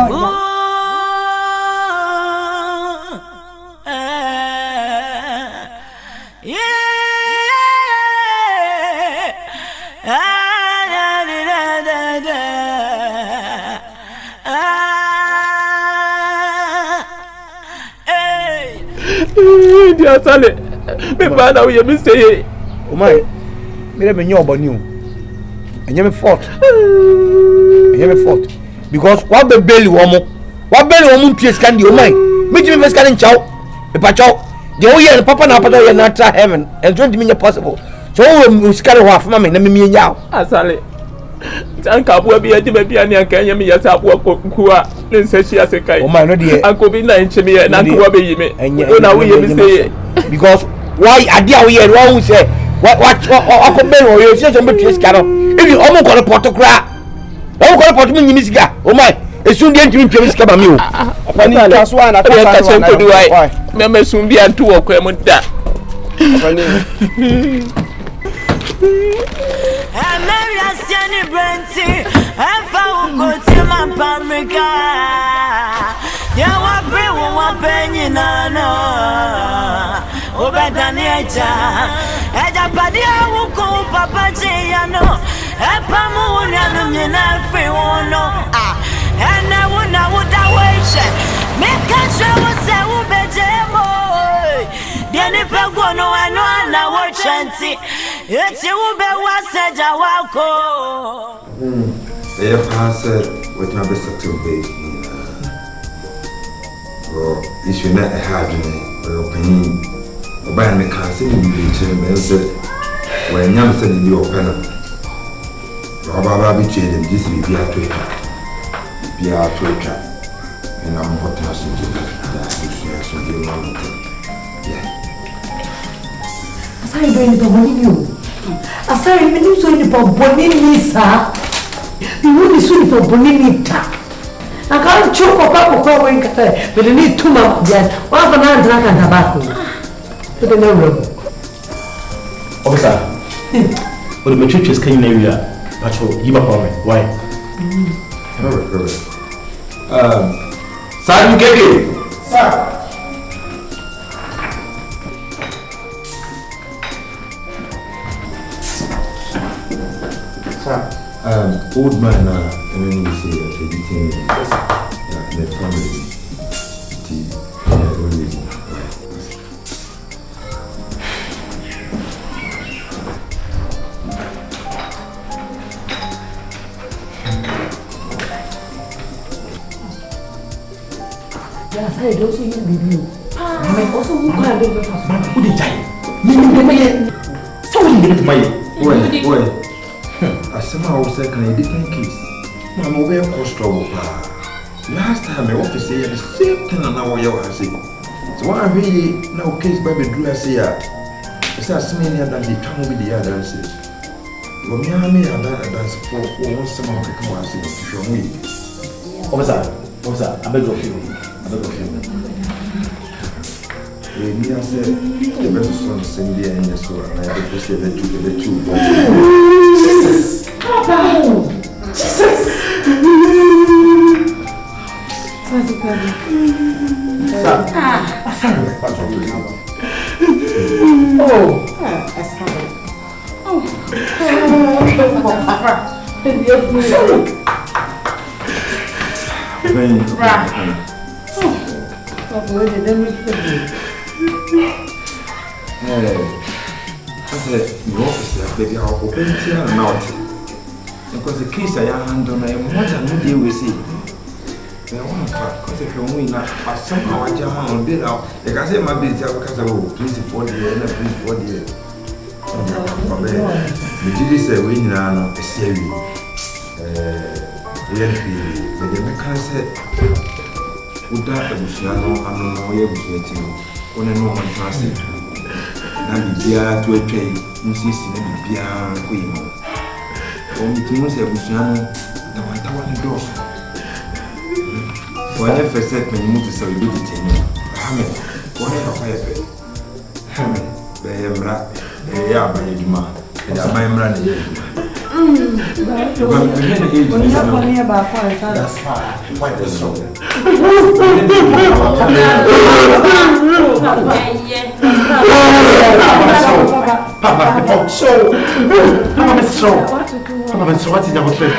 Dear Sally, me father, we have say, oh my, me never knew about you. And you have fought. Because what the belly woman, PS candy, oh my, make me first canning chow, a pachow, the old year and papa and papa are not heaven, and 20 minutes possible. So we scatter half, mammy, and me now. Sally. Uncle will be a Jimapian and Kenya, me as I walk who are, then says she has a kind. Oh, my, no, dear. Uncle be 9 to me and Uncle will be me. And now we say, because why I dear we are wrong, say, what, Uncle Ben or you say somebody is cattle. If you almost got a pot of crap, don't call a pot of Miska. Oh, my, it's soon the entry to Miska Bamu. That's one, I can't do I. Member soon be and 2 or Cremont that. I'm married a Sandy Brenty, and found go to my Pamrica. You are brave, one penny, no. Wobedane Agya, Padia will call Papa Jayano, and Pamuana, free one. And I would wait. Make a show was a Wobedane. Then if I go no, I know I watch and see. It's you be was a Jawako. They have answered what my best to be. Or you should not have an opinion. Or by me can't and said, when young said in your panel, Baba be trading this will be a traitor. Be a traitor. And I'm what has to do that. I don't know you. As I am so in the Bonini, sir. You wouldn't soon for Bonita. I can't choke up a going cafe, but you need 2 months yet. One of an drunk and tobacco. To the no. Officer, what the matrix came in area, but you are for me. Why? Sergeant Keke. Sir. Old man, and then we say the family. Yes, I also hear you. I also who can't do that. Who did I? So we did it, my boy. I somehow was like a different case. I'm over cost trouble. Last time my office said the same thing and now I say. So I really now case by the drew I say It's a small than the tongue with the others. When you have me and that's for some of the commons from me. What's that? I beg of you. Me, I said, the best son send the end so and I have to say the two. Jesus! Jesus! What's it called? Baby, I'll open here and out. Because the case I handle, I am more than we will see. I want to because if you're winning, I somehow I jam on bill out. Like I said, my bill because I will please for the end of please for the end. The jury said, we know a series. But the mechanic without the Luciano, I'm no way of getting on a normal transit. Now the dear to a train, insisting on the piano queen. Only things that Luciano, the one that one doors. When I first said, when you move to celebrate it, Hammer, whatever fire. Hammer, Bayamra, yeah, by the man, and I'm running. That's fine. Quite the song. Papa, so what's in your trip?